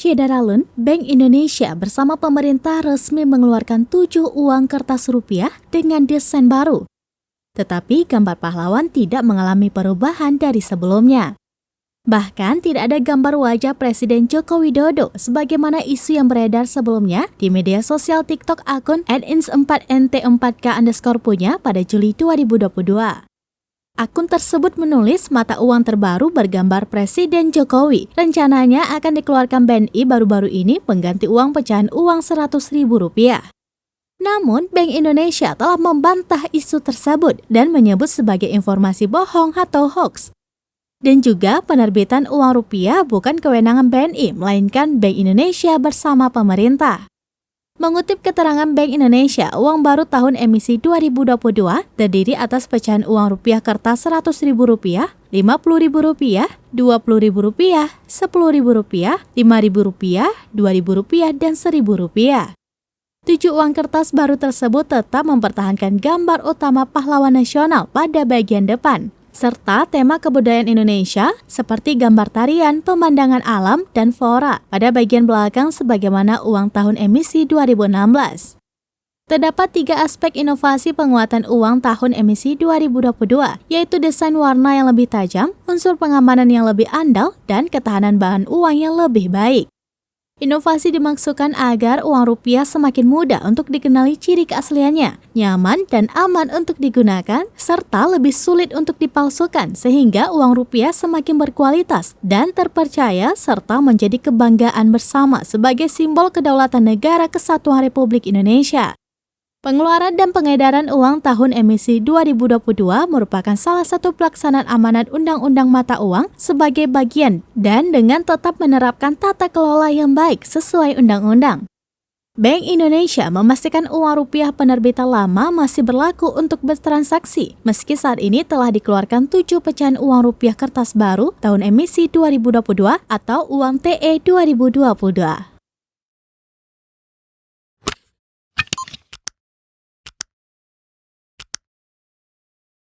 Syederalun, Bank Indonesia bersama pemerintah resmi mengeluarkan 7 uang kertas rupiah dengan desain baru. Tetapi gambar pahlawan tidak mengalami perubahan dari sebelumnya. Bahkan tidak ada gambar wajah Presiden Joko Widodo sebagaimana isu yang beredar sebelumnya di media sosial TikTok akun @ins4nt4k_ punya pada Juli 2022. Akun tersebut menulis mata uang terbaru bergambar Presiden Jokowi rencananya akan dikeluarkan BNI baru-baru ini pengganti uang pecahan uang Rp100.000. Namun, Bank Indonesia telah membantah isu tersebut dan menyebut sebagai informasi bohong atau hoax. Dan juga penerbitan uang rupiah bukan kewenangan BNI, melainkan Bank Indonesia bersama pemerintah. Mengutip keterangan Bank Indonesia, uang baru tahun emisi 2022 terdiri atas pecahan uang rupiah kertas Rp100.000, Rp50.000, Rp20.000, Rp10.000, Rp5.000, Rp2.000, dan Rp1.000. 7 uang kertas baru tersebut tetap mempertahankan gambar utama pahlawan nasional pada bagian depan, serta tema kebudayaan Indonesia seperti gambar tarian, pemandangan alam, dan flora pada bagian belakang sebagaimana uang tahun emisi 2016. Terdapat 3 aspek inovasi penguatan uang tahun emisi 2022, yaitu desain warna yang lebih tajam, unsur pengamanan yang lebih andal, dan ketahanan bahan uang yang lebih baik. Inovasi dimaksudkan agar uang rupiah semakin mudah untuk dikenali ciri keasliannya, nyaman dan aman untuk digunakan, serta lebih sulit untuk dipalsukan sehingga uang rupiah semakin berkualitas dan terpercaya serta menjadi kebanggaan bersama sebagai simbol kedaulatan negara kesatuan Republik Indonesia. Pengeluaran dan pengedaran uang tahun emisi 2022 merupakan salah satu pelaksanaan amanat Undang-Undang Mata Uang sebagai bagian dan dengan tetap menerapkan tata kelola yang baik sesuai undang-undang. Bank Indonesia memastikan uang rupiah penerbitan lama masih berlaku untuk bertransaksi, meski saat ini telah dikeluarkan 7 pecahan uang rupiah kertas baru tahun emisi 2022 atau uang TE 2022.